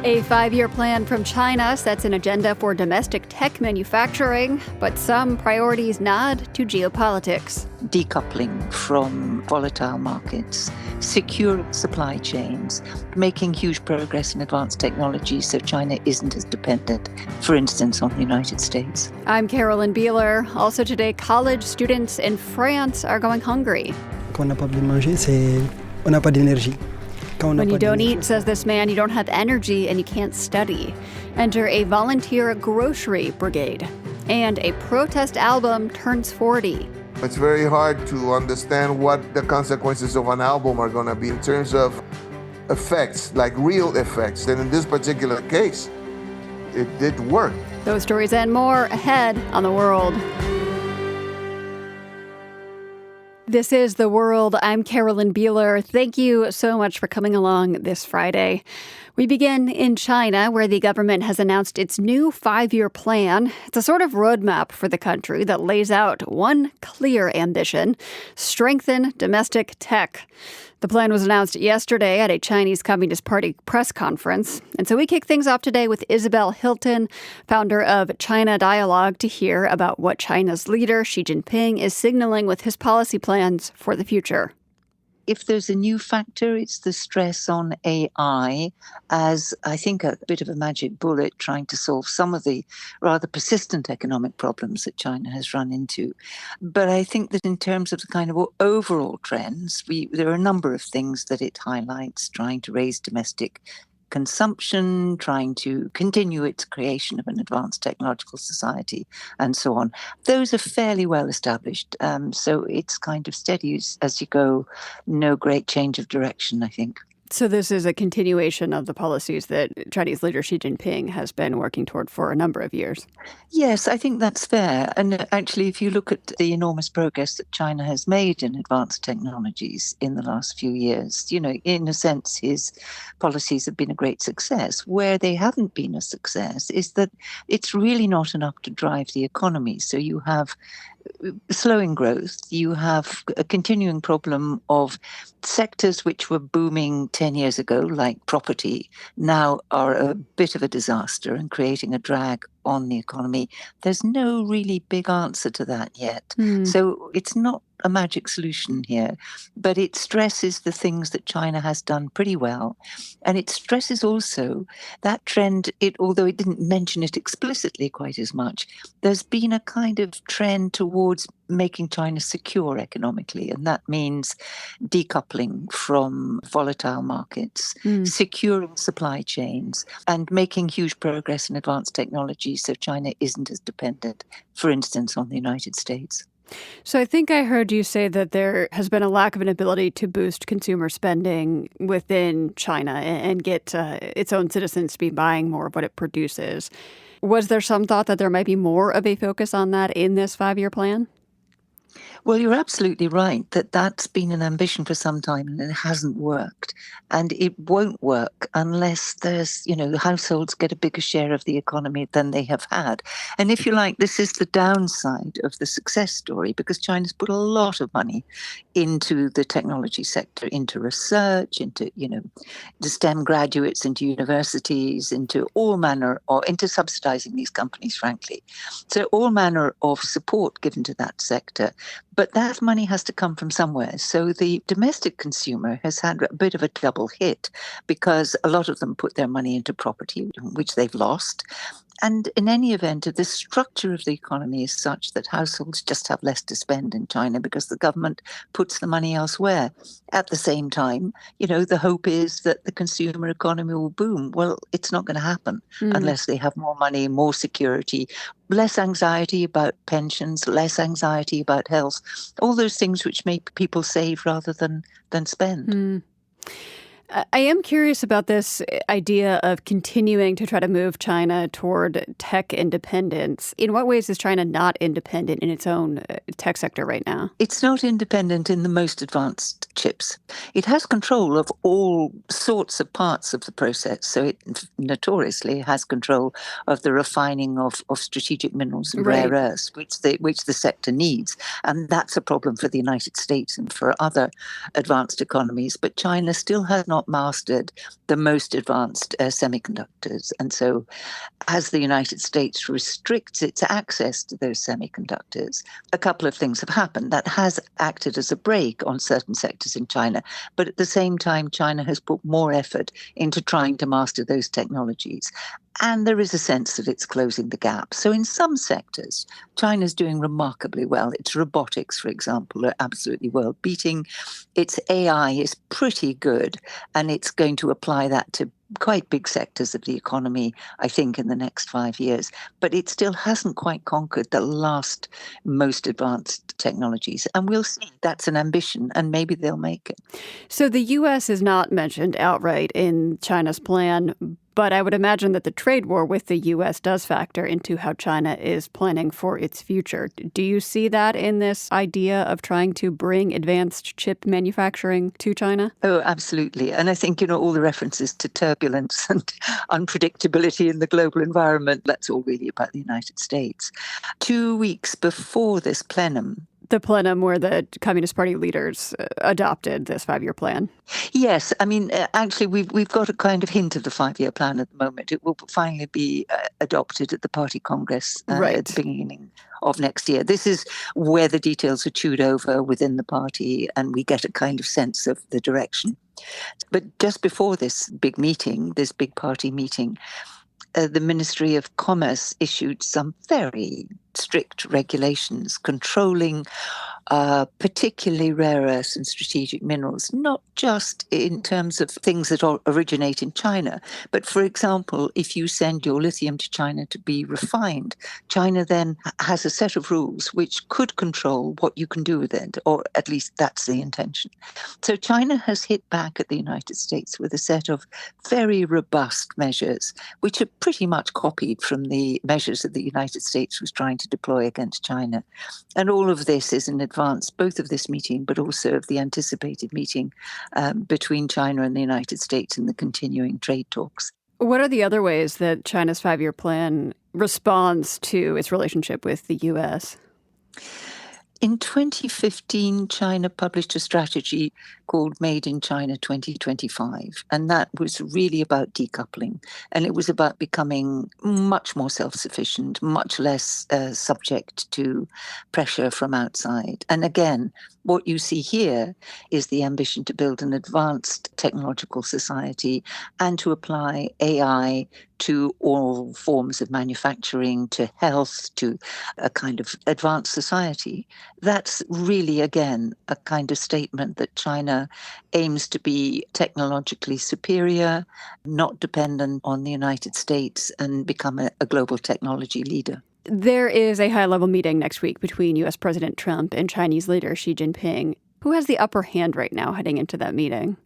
A 5-year plan from China sets an agenda for domestic tech manufacturing, but some priorities nod to geopolitics. Decoupling from volatile markets, secure supply chains, making huge progress in advanced technology so China isn't as dependent, for instance, on the United States. I'm Carolyn Beeler. Also today, college students in France are going hungry. Quand on n'a pas bien mangé, c'est on n'a pas d'énergie. When you don't eat, says this man, you don't have energy and you can't study. Enter a volunteer grocery brigade. And a protest album turns 40. It's very hard to understand what the consequences of an album are going to be in terms of effects, like real effects. And in this particular case, it did work. Those stories and more ahead on The World. This is The World. I'm Carolyn Beeler. Thank you so much for coming along this Friday. We begin in China, where the government has announced its new 5-year plan. It's a sort of roadmap for the country that lays out one clear ambition: strengthen domestic tech. The plan was announced yesterday at a Chinese Communist Party press conference. And so we kick things off today with Isabel Hilton, founder of China Dialogue, to hear about what China's leader, Xi Jinping, is signaling with his policy plans for the future. If there's a new factor, it's the stress on AI as, I think, a bit of a magic bullet trying to solve some of the rather persistent economic problems that China has run into. But I think that in terms of the kind of overall trends, there are a number of things that it highlights, trying to raise domestic consumption, trying to continue its creation of an advanced technological society, and so on. Those are fairly well established. So it's kind of steady as you go, no great change of direction, I think. So this is a continuation of the policies that Chinese leader Xi Jinping has been working toward for a number of years. Yes, I think that's fair. And actually, if you look at the enormous progress that China has made in advanced technologies in the last few years, in a sense, his policies have been a great success. Where they haven't been a success is that it's really not enough to drive the economy. So you have slowing growth, you have a continuing problem of sectors which were booming 10 years ago, like property, now are a bit of a disaster and creating a drag on the economy. There's no really big answer to that yet. So it's not a magic solution here, but it stresses the things that China has done pretty well. And it stresses also that trend, although it didn't mention it explicitly quite as much, there's been a kind of trend towards making China secure economically. And that means decoupling from volatile markets, securing supply chains, and making huge progress in advanced technology so China isn't as dependent, for instance, on the United States. So I think I heard you say that there has been a lack of an ability to boost consumer spending within China and get its own citizens to be buying more of what it produces. Was there some thought that there might be more of a focus on that in this 5-year plan? Well, you're absolutely right that that's been an ambition for some time and it hasn't worked. And it won't work unless there's, the households get a bigger share of the economy than they have had. And if you like, this is the downside of the success story, because China's put a lot of money into the technology sector, into research, into, the STEM graduates, into universities, into all manner, or into subsidizing these companies, frankly. So all manner of support given to that sector. But that money has to come from somewhere. So the domestic consumer has had a bit of a double hit because a lot of them put their money into property, which they've lost. And in any event, the structure of the economy is such that households just have less to spend in China because the government puts the money elsewhere. At the same time, the hope is that the consumer economy will boom. Well, it's not going to happen unless they have more money, more security, less anxiety about pensions, less anxiety about health, all those things which make people save rather than spend. I am curious about this idea of continuing to try to move China toward tech independence. In what ways is China not independent in its own tech sector right now? It's not independent in the most advanced chips. It has control of all sorts of parts of the process. So it notoriously has control of the refining of strategic minerals and rare Right. earths, which the sector needs. And that's a problem for the United States and for other advanced economies. But China still has not mastered the most advanced semiconductors. And so as the United States restricts its access to those semiconductors, a couple of things have happened. That has acted as a brake on certain sectors in China. But at the same time, China has put more effort into trying to master those technologies. And there is a sense that it's closing the gap. So in some sectors, China's doing remarkably well. Its robotics, for example, are absolutely world-beating. Its AI is pretty good, and it's going to apply that to quite big sectors of the economy, I think, in the next 5 years. But it still hasn't quite conquered the last most advanced technologies. And we'll see. That's an ambition, and maybe they'll make it. So the U.S. is not mentioned outright in China's plan, but I would imagine that the trade war with the U.S. does factor into how China is planning for its future. Do you see that in this idea of trying to bring advanced chip manufacturing to China? Oh, absolutely. And I think, all the references to turbulence and unpredictability in the global environment, that's all really about the United States. 2 weeks before this plenum, the plenum where the Communist Party leaders adopted this 5-year plan. Yes, I mean, actually, we've got a kind of hint of the 5-year plan at the moment. It will finally be adopted at the party congress at the beginning of next year. This is where the details are chewed over within the party, and we get a kind of sense of the direction. But just before this big meeting, this big party meeting, the Ministry of Commerce issued some very strict regulations controlling particularly rare earths and strategic minerals, not just in terms of things that originate in China, but for example, if you send your lithium to China to be refined, China then has a set of rules which could control what you can do with it, or at least that's the intention. So China has hit back at the United States with a set of very robust measures, which are pretty much copied from the measures that the United States was trying to deploy against China. And all of this is in advance, both of this meeting, but also of the anticipated meeting between China and the United States in the continuing trade talks. What are the other ways that China's 5-year plan responds to its relationship with the U.S.? In 2015, China published a strategy called Made in China 2025, and that was really about decoupling. And it was about becoming much more self-sufficient, much less subject to pressure from outside. And again, what you see here is the ambition to build an advanced technological society and to apply AI to all forms of manufacturing, to health, to a kind of advanced society. That's really, again, a kind of statement that China aims to be technologically superior, not dependent on the United States, and become a global technology leader. There is a high-level meeting next week between U.S. President Trump and Chinese leader Xi Jinping. Who has the upper hand right now heading into that meeting?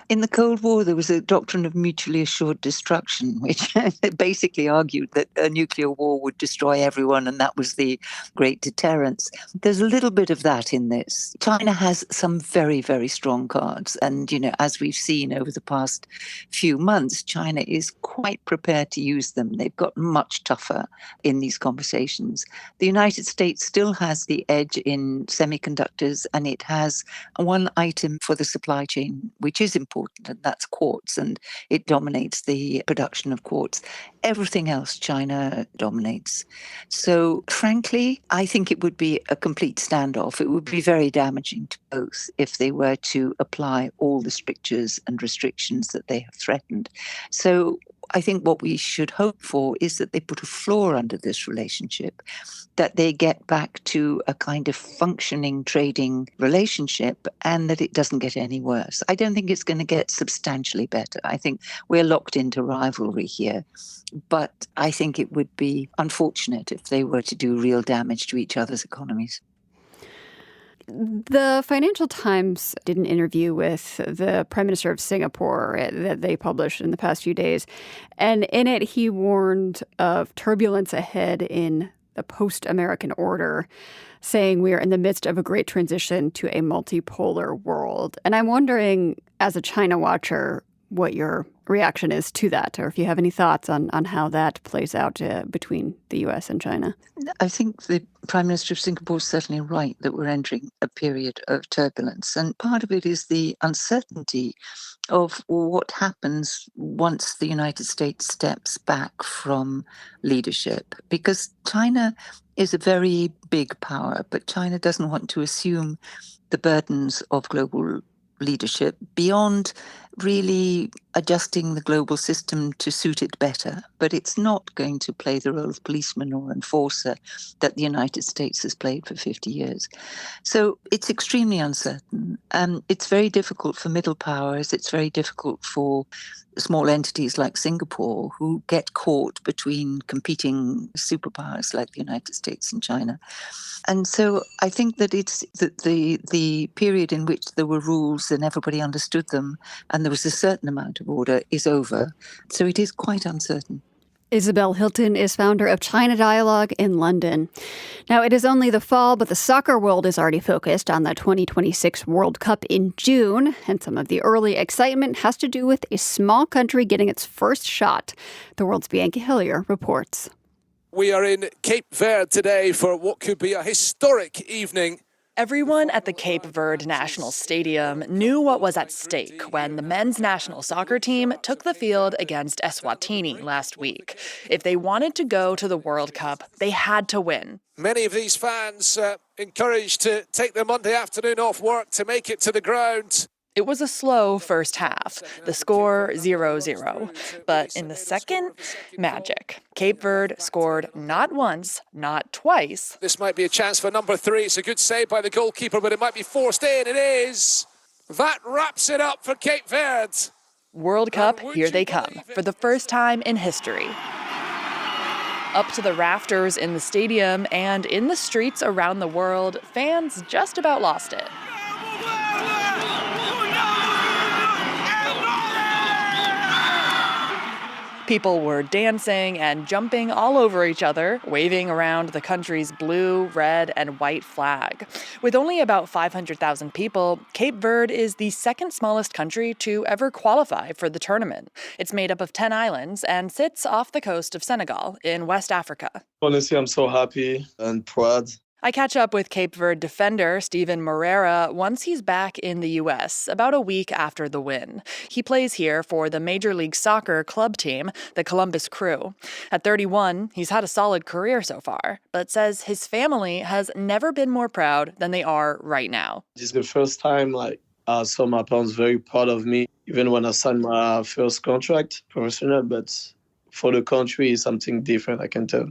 In the Cold War, there was a doctrine of mutually assured destruction, which basically argued that a nuclear war would destroy everyone, and that was the great deterrence. There's a little bit of that in this. China has some very, very strong cards. And, as we've seen over the past few months, China is quite prepared to use them. They've got much tougher in these conversations. The United States still has the edge in semiconductors, and it has one item for the supply chain, which is important, and that's quartz, and it dominates the production of quartz. Everything else China dominates. So frankly, I think it would be a complete standoff. It would be very damaging to both if they were to apply all the strictures and restrictions that they have threatened. So I think what we should hope for is that they put a floor under this relationship, that they get back to a kind of functioning trading relationship, and that it doesn't get any worse. I don't think it's going to get substantially better. I think we're locked into rivalry here. But I think it would be unfortunate if they were to do real damage to each other's economies. The Financial Times did an interview with the Prime Minister of Singapore that they published in the past few days. And in it, he warned of turbulence ahead in the post-American order. saying we are in the midst of a great transition to a multipolar world. And I'm wondering, as a China watcher, what your reaction is to that, or if you have any thoughts on how that plays out between the U.S. and China. I think the Prime Minister of Singapore is certainly right that we're entering a period of turbulence. And part of it is the uncertainty of what happens once the United States steps back from leadership. Because China is a very big power, but China doesn't want to assume the burdens of global leadership beyond really adjusting the global system to suit it better. But it's not going to play the role of policeman or enforcer that the United States has played for 50 years. So it's extremely uncertain. It's very difficult for middle powers. It's very difficult for small entities like Singapore who get caught between competing superpowers like the United States and China. And so I think that it's the period in which there were rules and everybody understood them and there was a certain amount of order is over. So it is quite uncertain. Isabel Hilton is founder of China Dialogue in London. Now, it is only the fall, but the soccer world is already focused on the 2026 World Cup in June. And some of the early excitement has to do with a small country getting its first shot. The World's Bianca Hillier reports. We are in Cape Verde today for what could be a historic evening. Everyone at the Cape Verde National Stadium knew what was at stake when the men's national soccer team took the field against Eswatini last week. If they wanted to go to the World Cup, they had to win. Many of these fans encouraged to take their Monday afternoon off work to make it to the ground. It was a slow first half, the score 0-0. But in the second, magic. Cape Verde scored not once, not twice. This might be a chance for number 3. It's a good save by the goalkeeper, but it might be forced in. It is. That wraps it up for Cape Verde. World Cup, here they come, for the first time in history. Up to the rafters in the stadium and in the streets around the world, fans just about lost it. People were dancing and jumping all over each other, waving around the country's blue, red, and white flag. With only about 500,000 people, Cape Verde is the second smallest country to ever qualify for the tournament. It's made up of 10 islands and sits off the coast of Senegal in West Africa. Honestly, I'm so happy and proud. I catch up with Cape Verde defender Steven Moreira once he's back in the U.S., about a week after the win. He plays here for the Major League Soccer club team, the Columbus Crew. At 31, he's had a solid career so far, but says his family has never been more proud than they are right now. This is the first time I saw my parents very proud of me, even when I signed my first contract, professional, but for the country, it's something different, I can tell.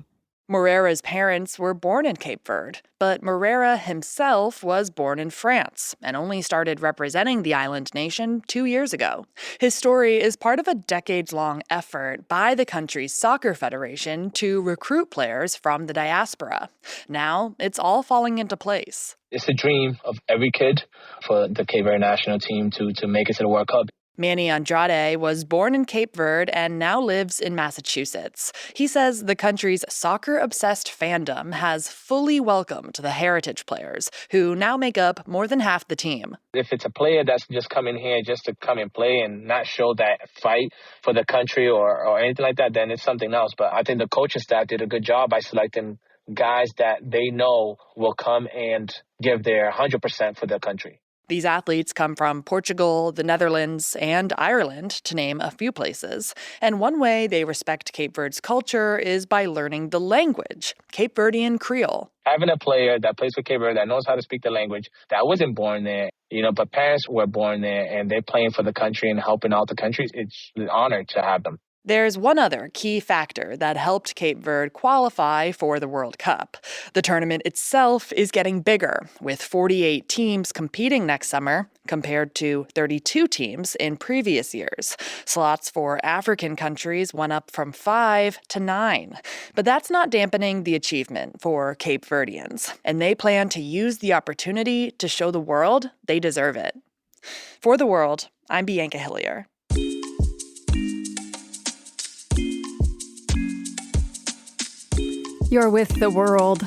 Moreira's parents were born in Cape Verde, but Moreira himself was born in France and only started representing the island nation 2 years ago. His story is part of a decades-long effort by the country's soccer federation to recruit players from the diaspora. Now, it's all falling into place. It's a dream of every kid for the Cape Verde national team to make it to the World Cup. Manny Andrade was born in Cape Verde and now lives in Massachusetts. He says the country's soccer-obsessed fandom has fully welcomed the heritage players, who now make up more than half the team. If it's a player that's just coming here just to come and play and not show that fight for the country or anything like that, then it's something else. But I think the coaching staff did a good job by selecting guys that they know will come and give their 100% for their country. These athletes come from Portugal, the Netherlands, and Ireland, to name a few places. And one way they respect Cape Verde's culture is by learning the language, Cape Verdean Creole. Having a player that plays for Cape Verde that knows how to speak the language, that wasn't born there, but parents were born there and they're playing for the country and helping out the country, it's an honor to have them. There's one other key factor that helped Cape Verde qualify for the World Cup. The tournament itself is getting bigger, with 48 teams competing next summer, compared to 32 teams in previous years. Slots for African countries went up from 5 to 9. But that's not dampening the achievement for Cape Verdeans, and they plan to use the opportunity to show the world they deserve it. For The World, I'm Bianca Hillier. You're with The World.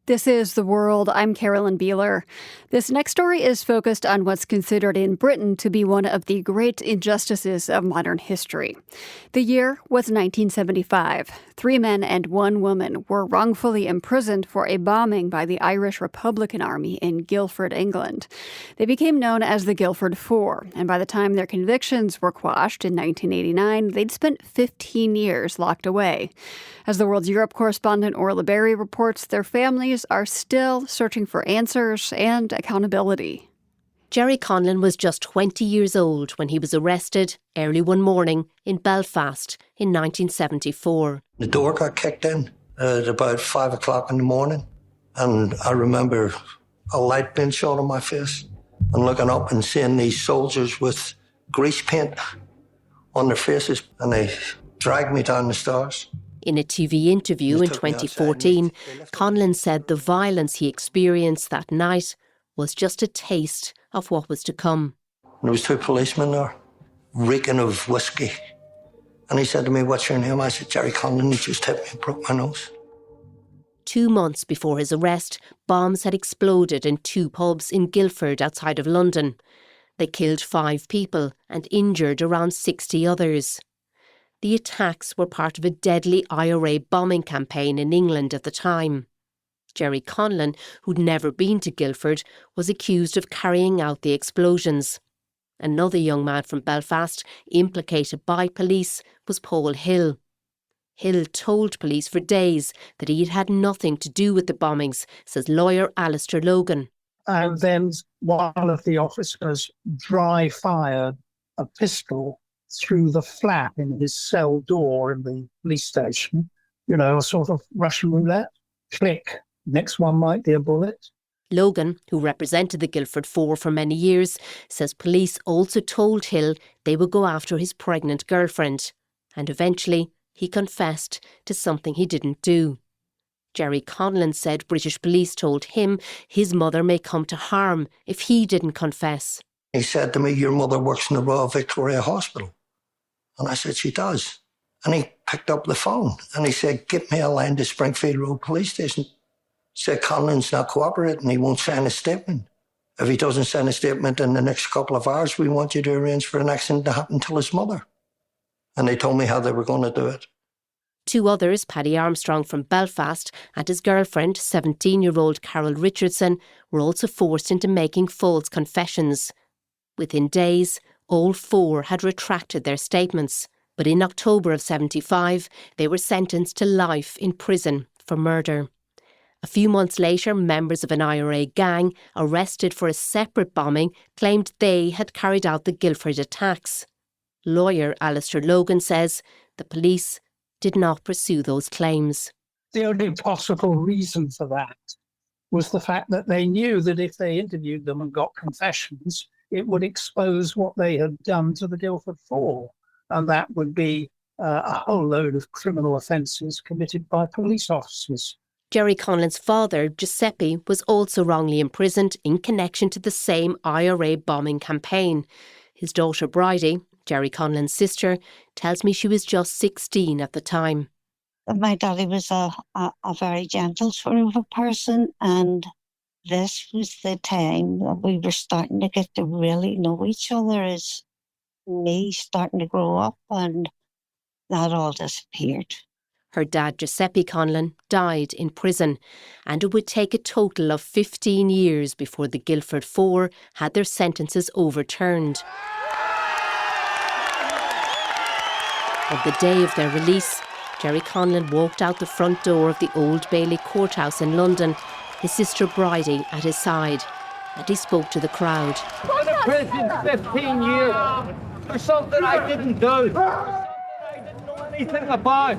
This is The World. I'm Carolyn Beeler. This next story is focused on what's considered in Britain to be one of the great injustices of modern history. The year was 1975. 3 men and 1 woman were wrongfully imprisoned for a bombing by the Irish Republican Army in Guildford, England. They became known as the Guildford Four, and by the time their convictions were quashed in 1989, they'd spent 15 years locked away. As The World's Europe correspondent Orla Berry reports, their families are still searching for answers and accountability. Jerry Conlon was just 20 years old when he was arrested early one morning in Belfast in 1974. The door got kicked in at about 5 o'clock in the morning, and I remember a light being shot on my face and looking up and seeing these soldiers with grease paint on their faces, and they dragged me down the stairs. In a TV interview in 2014, Conlon said the violence he experienced that night was just a taste of what was to come. There was 2 policemen there, reeking of whiskey. And he said to me, "What's your name?" I said, "Jerry Conlon." He just hit me and broke my nose. 2 months before his arrest, bombs had exploded in 2 pubs in Guildford outside of London. They killed 5 people and injured around 60 others. The attacks were part of a deadly IRA bombing campaign in England at the time. Jerry Conlon, who'd never been to Guildford, was accused of carrying out the explosions. Another young man from Belfast, implicated by police, was Paul Hill. Hill told police for days that he had had nothing to do with the bombings, says lawyer Alistair Logan. And then one of the officers dry fired a pistol through the flap in his cell door in the police station. You know, a sort of Russian roulette. Click. Next one might be a bullet. Logan, who represented the Guildford Four for many years, says police also told Hill they would go after his pregnant girlfriend. And eventually, he confessed to something he didn't do. Jerry Conlon said British police told him his mother may come to harm if he didn't confess. He said to me, "Your mother works in the Royal Victoria Hospital." And I said, "She does." And he picked up the phone and he said, "Give me a line to Springfield Road Police Station." He said, "Conlon's not cooperating, he won't sign a statement. If he doesn't sign a statement in the next couple of hours, we want you to arrange for an accident to happen to his mother." And they told me how they were going to do it. 2 others, Paddy Armstrong from Belfast and his girlfriend, 17-year-old Carol Richardson, were also forced into making false confessions. Within days, all 4 had retracted their statements. But in October of 75, they were sentenced to life in prison for murder. A few months later, members of an IRA gang, arrested for a separate bombing, claimed they had carried out the Guildford attacks. Lawyer Alistair Logan says the police did not pursue those claims. The only possible reason for that was the fact that they knew that if they interviewed them and got confessions, it would expose what they had done to the Guildford Four. And that would be a whole load of criminal offences committed by police officers. Jerry Conlon's father, Giuseppe, was also wrongly imprisoned in connection to the same IRA bombing campaign. His daughter Bridie, Jerry Conlon's sister, tells me she was just 16 at the time. My daddy was a very gentle sort of a person, and this was the time that we were starting to get to really know each other, as me starting to grow up, and that all disappeared. Her dad, Giuseppe Conlon, died in prison, and it would take a total of 15 years before the Guildford Four had their sentences overturned. On the day of their release, Jerry Conlon walked out the front door of the Old Bailey Courthouse in London, his sister Bridie at his side, and he spoke to the crowd. I'm in prison 15 years for something I didn't do. I didn't know anything about.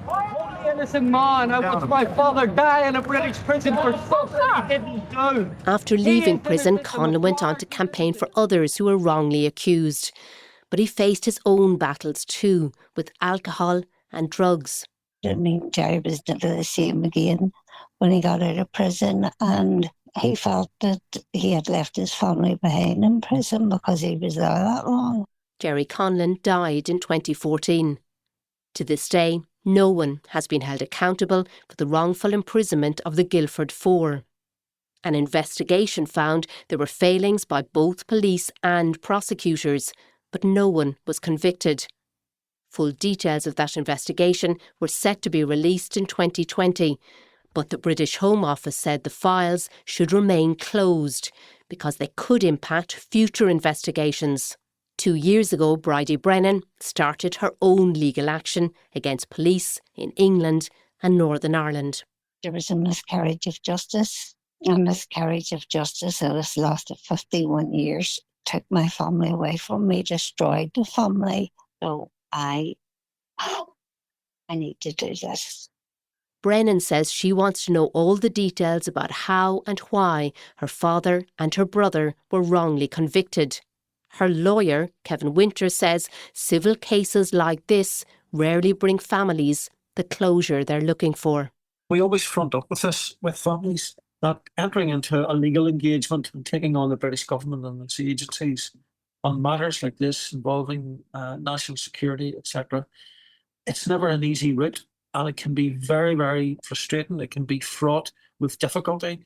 Only innocent man. I watched my father die in a British prison for something he didn't do. After leaving prison, Conlon went on to campaign for others who were wrongly accused. But he faced his own battles too, with alcohol and drugs. I mean, Jerry was never the same again when he got out of prison, and he felt that he had left his family behind in prison because he was there that long. Jerry Conlon died in 2014. To this day, No one has been held accountable for the wrongful imprisonment of the Guildford Four. An investigation found there were failings by both police and prosecutors, but no one was convicted. Full details of that investigation were set to be released in 2020, but the British Home Office said the files should remain closed because they could impact future investigations. 2 years ago, Bridie Brennan started her own legal action against police in England and Northern Ireland. There was a miscarriage of justice. A miscarriage of justice that has lasted 51 years. Took my family away from me, destroyed the family. So I need to do this. Brennan says she wants to know all the details about how and why her father and her brother were wrongly convicted. Her lawyer, Kevin Winter, says civil cases like this rarely bring families the closure they're looking for. We always front up with this with families, that entering into a legal engagement and taking on the British government and its agencies on matters like this involving national security, etc. It's never an easy route, and it can be very, very frustrating. It can be fraught with difficulty.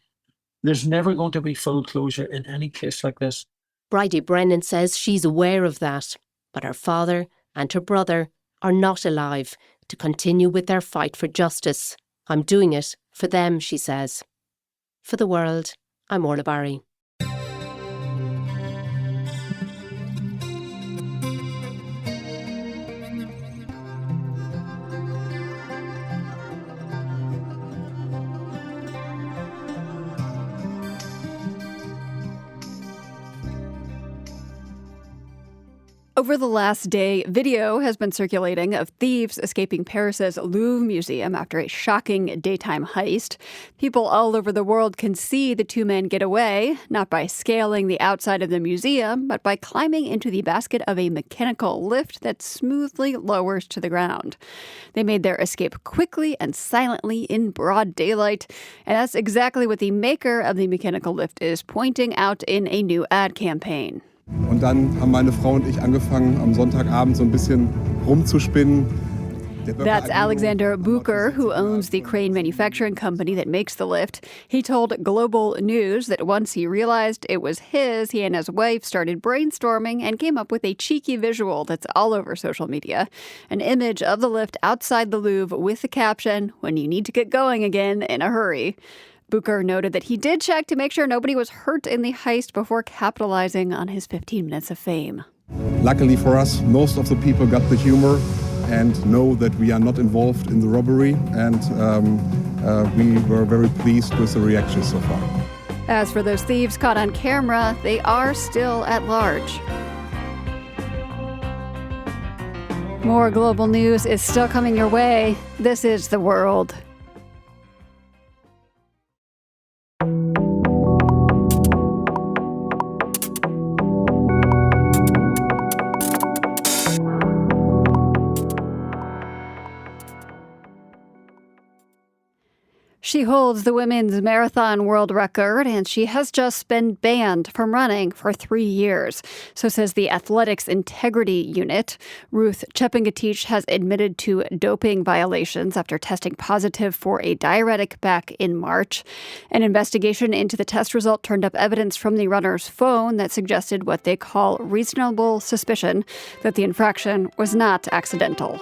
There's never going to be full closure in any case like this. Bridie Brennan says she's aware of that, but her father and her brother are not alive to continue with their fight for justice. I'm doing it for them, she says. For The World, I'm Orla Barry. Over the last day, video has been circulating of thieves escaping Paris's Louvre Museum after a shocking daytime heist. People all over the world can see the two men get away, not by scaling the outside of the museum, but by climbing into the basket of a mechanical lift that smoothly lowers to the ground. They made their escape quickly and silently in broad daylight, and that's exactly what the maker of the mechanical lift is pointing out in a new ad campaign. Und dann haben meine Frau und ich angefangen, am Sonntagabend so ein bisschen rumzuspinnen. That's Alexander Bucher, who owns the crane manufacturing company that makes the lift. He told Global News that once he realized it was his, he and his wife started brainstorming and came up with a cheeky visual that's all over social media. An image of the lift outside the Louvre with the caption, "When you need to get going again in a hurry." Bucher noted that he did check to make sure nobody was hurt in the heist before capitalizing on his 15 minutes of fame. Luckily for us, most of the people got the humor and know that we are not involved in the robbery, and we were very pleased with the reaction so far. As for those thieves caught on camera, they are still at large. More global news is still coming your way. This is The World. She holds the women's marathon world record, and she has just been banned from running for 3 years. So says the Athletics Integrity Unit. Ruth Chepingetich has admitted to doping violations after testing positive for a diuretic back in March. An investigation into the test result turned up evidence from the runner's phone that suggested what they call reasonable suspicion that the infraction was not accidental.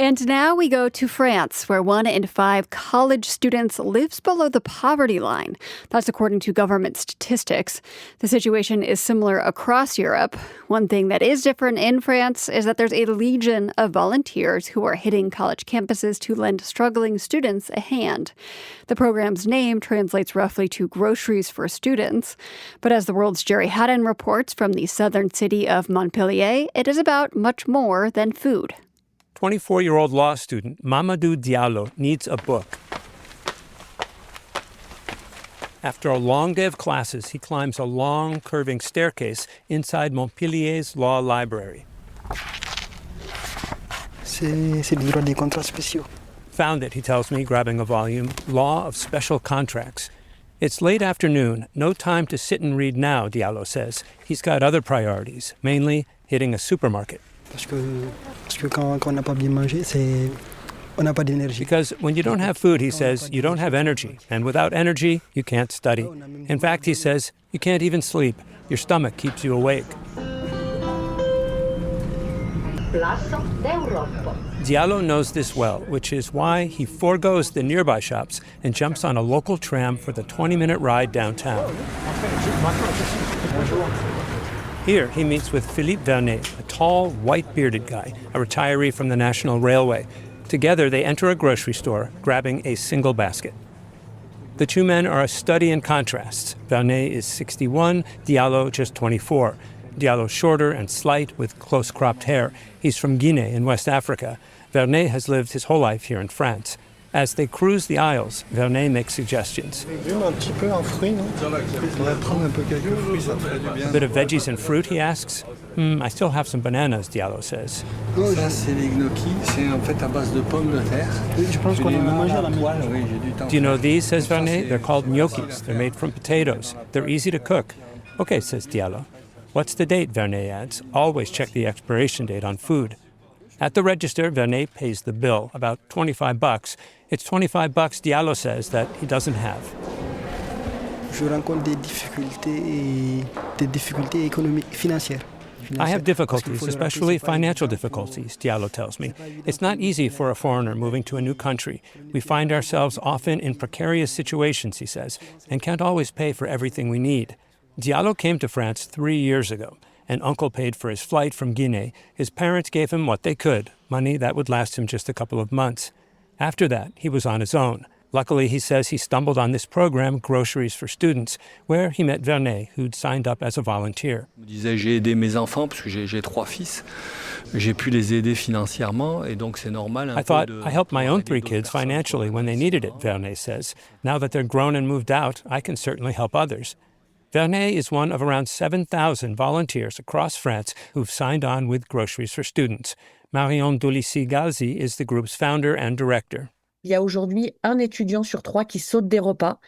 And now we go to France, where 1 in 5 college students lives below the poverty line. That's according to government statistics. The situation is similar across Europe. One thing that is different in France is that there's a legion of volunteers who are hitting college campuses to lend struggling students a hand. The program's name translates roughly to groceries for students. But as the World's Jerry Haddon reports from the southern city of Montpellier, it is about much more than food. 24-year-old law student Mamadou Diallo needs a book. After a long day of classes, he climbs a long, curving staircase inside Montpellier's law library. C'est des livres des contrats spéciaux. Found it, he tells me, grabbing a volume, Law of Special Contracts. It's late afternoon, no time to sit and read now, Diallo says. He's got other priorities, mainly hitting a supermarket. Because when you don't have food, he says, you don't have energy. And without energy, you can't study. In fact, he says, you can't even sleep. Your stomach keeps you awake. Diallo knows this well, which is why he forgoes the nearby shops and jumps on a local tram for the 20-minute ride downtown. Here, he meets with Philippe Verde, a tall, white-bearded guy, a retiree from the National Railway. Together, they enter a grocery store, grabbing a single basket. The two men are a study in contrasts. Verde is 61, Diallo just 24. Diallo's shorter and slight with close-cropped hair. He's from Guinea in West Africa. Verde has lived his whole life here in France. As they cruise the aisles, Verde makes suggestions. A bit of veggies and fruit, he asks. I still have some bananas, Diallo says. Do you know these, says Verde? They're called gnocchis. They're made from potatoes. They're easy to cook. Okay, says Diallo. What's the date, Verde adds. Always check the expiration date on food. At the register, Verde pays the bill, about $25. It's $25, Diallo says, that he doesn't have. I have difficulties, especially financial difficulties, Diallo tells me. It's not easy for a foreigner moving to a new country. We find ourselves often in precarious situations, he says, and can't always pay for everything we need. Diallo came to France 3 years ago. An uncle paid for his flight from Guinea. His parents gave him what they could, money that would last him just a couple of months. After that, he was on his own. Luckily, he says he stumbled on this program, Groceries for Students, where he met Verde, who'd signed up as a volunteer. J'ai aidé mes enfants parce que j'ai 3 fils. J'ai pu les aider financièrement et donc c'est normal. I thought I helped my own 3 kids financially when they needed it, Verde says. Now that they're grown and moved out, I can certainly help others. Verde is one of around 7,000 volunteers across France who've signed on with Groceries for Students. Marion Dolissi-Galzi is the group's founder and director. Il y a aujourd'hui un étudiant sur 3 qui saute des repas,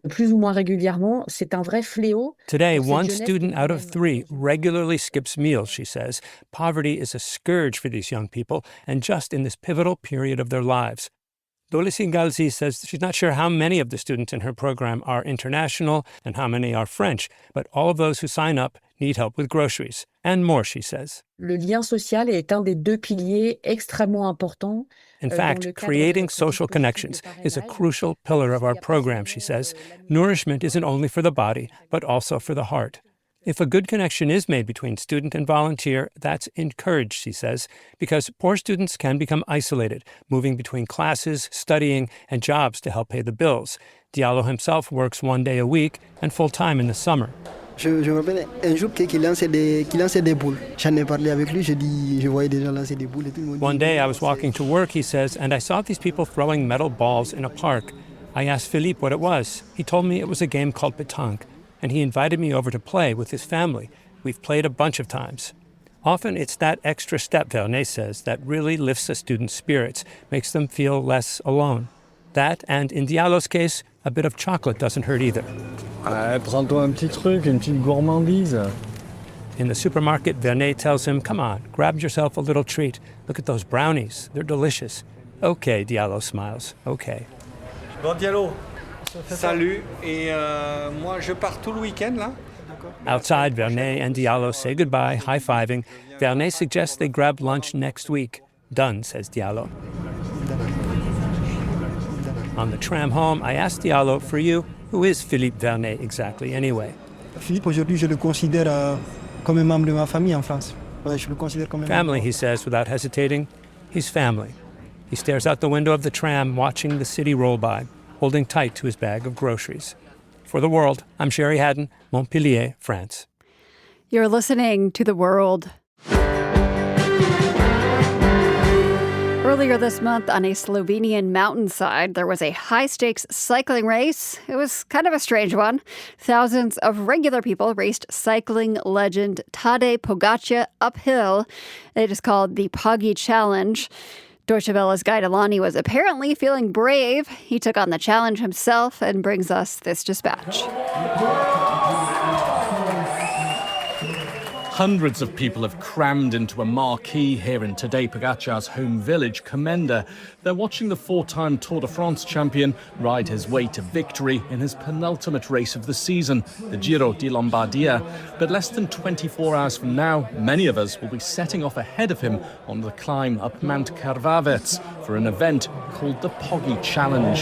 plus ou moins régulièrement. C'est un vrai fléau. Today, 1 student out of 3 regularly skips meals, she says. Poverty is a scourge for these young people, and just in this pivotal period of their lives. Dolissi-Galzi says she's not sure how many of the students in her program are international and how many are French, but all of those who sign up need help with groceries. And more, she says. Le lien social est un des 2 piliers extrêmement importants. In fact, creating social connections is a crucial pillar of our program, she says. Nourishment isn't only for the body, but also for the heart. If a good connection is made between student and volunteer, that's encouraged, she says, because poor students can become isolated, moving between classes, studying, and jobs to help pay the bills. Diallo himself works 1 day a week and full-time in the summer. Je me rappelle un jour qu'il lançait des boules. J'en ai parlé avec lui, je voyais des gens lancer des boules et tout le monde. One day I was walking to work, he says, and I saw these people throwing metal balls in a park. I asked Philippe what it was. He told me it was a game called pétanque, and he invited me over to play with his family. We've played a bunch of times. Often it's that extra step, Verde says, that really lifts a student's spirits, makes them feel less alone. That, and in Diallo's case, a bit of chocolate doesn't hurt either. Prends-toi un petit truc, une petite gourmandise. In the supermarket, Verde tells him, come on, grab yourself a little treat. Look at those brownies. They're delicious. Okay, Diallo smiles. Okay. Bon, Diallo. Salut. Et moi, je pars tout le week-end, là. Outside, Verde and Diallo say goodbye, high-fiving. Verde suggests they grab lunch next week. Done, says Diallo. On the tram home, I asked Diallo, for you, who is Philippe Verde exactly, anyway? Philippe, aujourd'hui, je le considère comme un membre de ma famille en France. Je le considère comme un family, he says without hesitating. He's family. He stares out the window of the tram, watching the city roll by, holding tight to his bag of groceries. For The World, I'm Sherry Haddon, Montpellier, France. You're listening to The World. Earlier this month on a Slovenian mountainside, there was a high-stakes cycling race. It was kind of a strange one. Thousands of regular people raced cycling legend Tadej Pogačar uphill. It is called the Poggy Challenge. Deutsche Welle's Guy Delani was apparently feeling brave. He took on the challenge himself and brings us this dispatch. Hundreds of people have crammed into a marquee here in Tadej Pogacar's home village, Komenda. They're watching the four-time Tour de France champion ride his way to victory in his penultimate race of the season, the Giro di Lombardia. But less than 24 hours from now, many of us will be setting off ahead of him on the climb up Mount Karvavets for an event called the Poggi Challenge.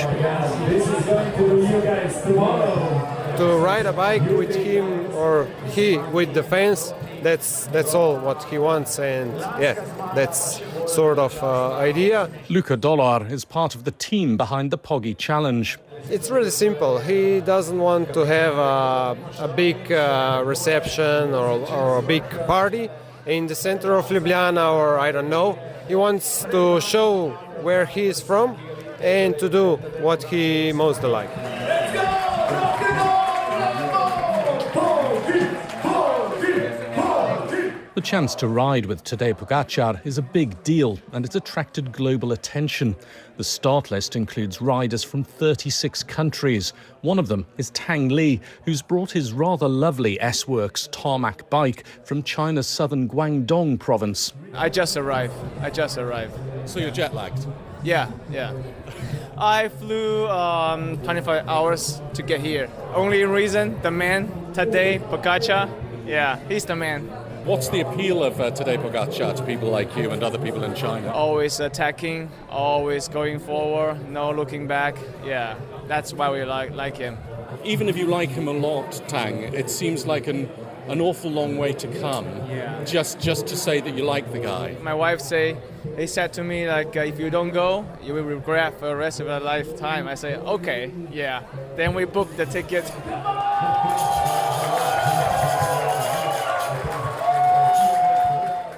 This is going to do you guys tomorrow. To ride a bike with him or he with the fans, that's all what he wants, and yeah, that's sort of idea. Luca Dollar is part of the team behind the Poggi Challenge. It's really simple. He doesn't want to have a big reception or a big party in the center of Ljubljana, or I don't know. He wants to show where he is from and to do what he most likes. The chance to ride with Tadej Pogacar is a big deal, and it's attracted global attention. The start list includes riders from 36 countries. One of them is Tang Li, who's brought his rather lovely S-Works tarmac bike from China's southern Guangdong province. I just arrived. So you're jet-lagged? Yeah. I flew 25 hours to get here. Only reason, the man, Tadej Pogacar, yeah, he's the man. What's the appeal of Tadej Pogacar to people like you and other people in China? Always attacking, always going forward, no looking back. Yeah, that's why we like him. Even if you like him a lot, Tang, it seems like an awful long way to come. Yeah. Just to say that you like the guy. My wife he said to me, like, if you don't go, you will regret for the rest of your lifetime. I say, okay, yeah. Then we booked the ticket.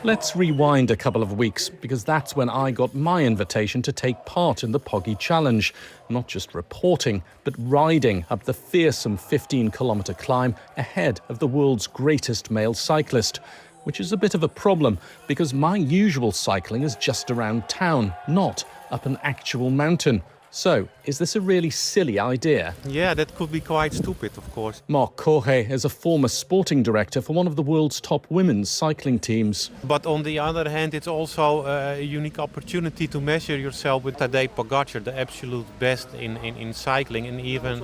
Let's rewind a couple of weeks, because that's when I got my invitation to take part in the Poggi Challenge. Not just reporting, but riding up the fearsome 15-kilometre climb ahead of the world's greatest male cyclist, which is a bit of a problem, because my usual cycling is just around town, not up an actual mountain. So, is this a really silly idea? Yeah, that could be quite stupid, of course. Marc Corre is a former sporting director for one of the world's top women's cycling teams. But on the other hand, it's also a unique opportunity to measure yourself with Tadej Pogacar, the absolute best in cycling. And even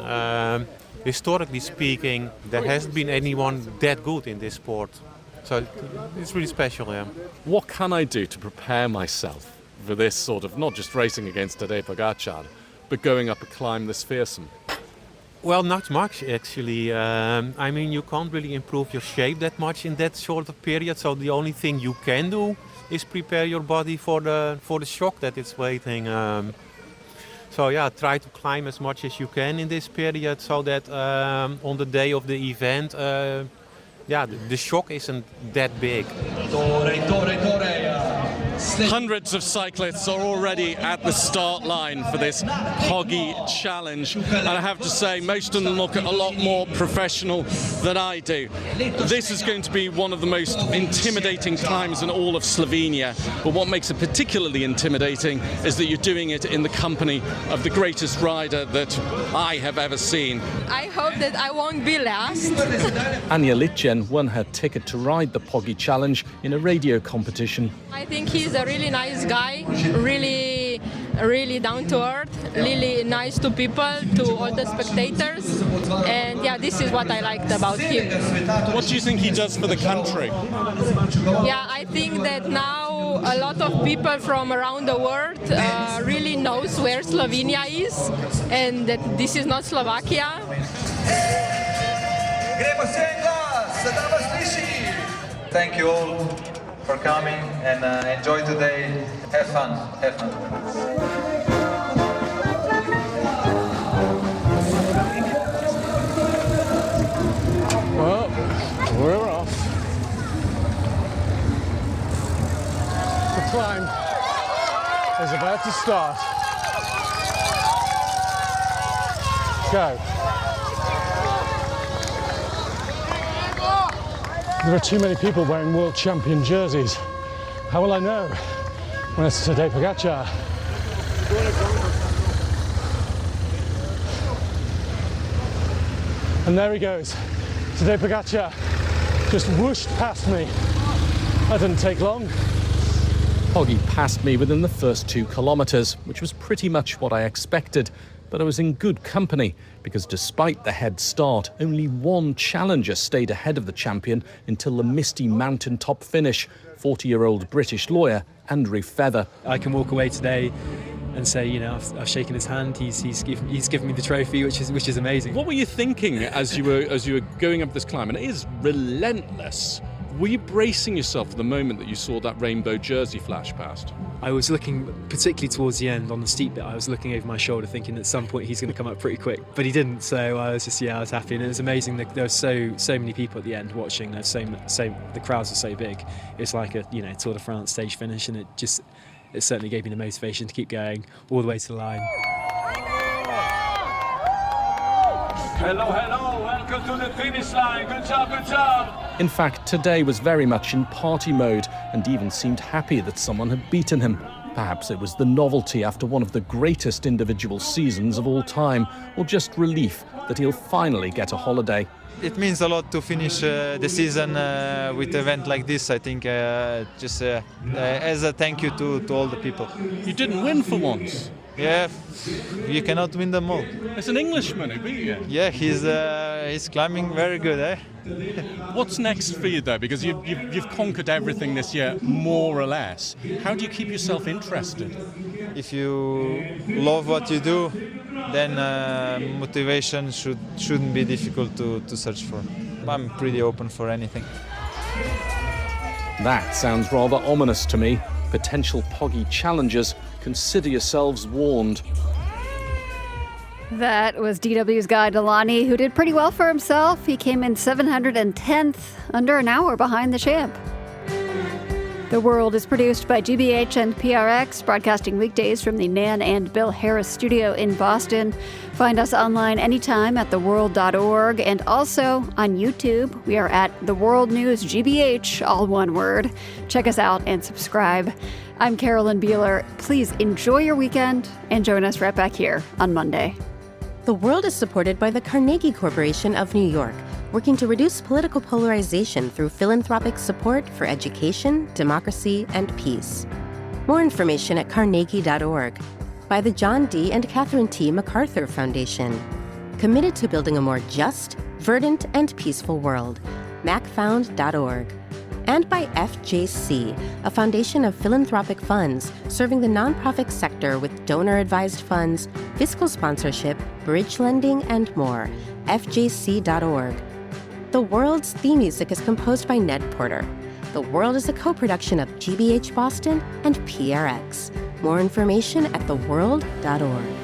historically speaking, there hasn't been anyone that good in this sport. So it's really special, yeah. What can I do to prepare myself for this sort of, not just racing against Tadej Pogacar, but going up a climb this fearsome? Well, not much, actually. I mean, you can't really improve your shape that much in that short of period. So the only thing you can do is prepare your body for the shock that it's waiting. So yeah, try to climb as much as you can in this period, so that on the day of the event, the shock isn't that big. Hundreds of cyclists are already at the start line for this Poggi Challenge, and I have to say most of them look a lot more professional than I do. This is going to be one of the most intimidating climbs in all of Slovenia, but what makes it particularly intimidating is that you're doing it in the company of the greatest rider that I have ever seen. I hope that I won't be last. Anja Litjen won her ticket to ride the Poggi Challenge in a radio competition. I think he's a really nice guy, really down to earth, really nice to people, to all the spectators, and yeah, this is what I liked about him. What do you think he does for the country? Yeah, I think that now a lot of people from around the world really knows where Slovenia is, and that this is not Slovakia. Thank you all for coming, and enjoy today. Have fun. Well, we're off. The climb is about to start. Go. There are too many people wearing world champion jerseys. How will I know when it's Tadej Pogacar. And there he goes. Tadej Pogacar just whooshed past me. That didn't take long. Poggy passed me within the first 2 kilometres, which was pretty much what I expected. But I was in good company, because despite the head start, only one challenger stayed ahead of the champion until the misty mountaintop finish, 40-year-old British lawyer Andrew Feather. I can walk away today and say, you know, I've shaken his hand. He's given me the trophy, which is amazing. What were you thinking as you were going up this climb? And it is relentless. Were you bracing yourself for the moment that you saw that rainbow jersey flash past? I was looking, particularly towards the end on the steep bit, I was looking over my shoulder thinking at some point he's going to come up pretty quick, but he didn't, so I was happy. And it was amazing that there were so many people at the end watching. There's the crowds are so big. It's like a Tour de France stage finish, and it certainly gave me the motivation to keep going all the way to the line. Hello, welcome to the finish line. Good job. In fact, today was very much in party mode and even seemed happy that someone had beaten him. Perhaps it was the novelty after one of the greatest individual seasons of all time, or just relief that he'll finally get a holiday. It means a lot to finish the season with an event like this. I think just as a thank you to all the people. You didn't win for once. Yeah, you cannot win them all. It's an Englishman who beat you. Yeah, he's climbing very good, eh? What's next for you though? Because you've conquered everything this year, more or less. How do you keep yourself interested? If you love what you do, then motivation shouldn't be difficult to search for. I'm pretty open for anything. That sounds rather ominous to me. Potential Poggy challengers, consider yourselves warned. That was DW's Guy Delaney, who did pretty well for himself. He came in 710th, under an hour behind the champ. The World is produced by GBH and PRX, broadcasting weekdays from the Nan and Bill Harris studio in Boston. Find us online anytime at theworld.org and also on YouTube. We are at The World News GBH, all one word. Check us out and subscribe. I'm Carolyn Beeler. Please enjoy your weekend and join us right back here on Monday. The World is supported by the Carnegie Corporation of New York, working to reduce political polarization through philanthropic support for education, democracy, and peace. More information at carnegie.org. By the John D. and Catherine T. MacArthur Foundation, committed to building a more just, verdant, and peaceful world. macfound.org. And by FJC, a foundation of philanthropic funds serving the nonprofit sector with donor-advised funds, fiscal sponsorship, bridge lending, and more. FJC.org. The World's theme music is composed by Ned Porter. The World is a co-production of GBH Boston and PRX. More information at theworld.org.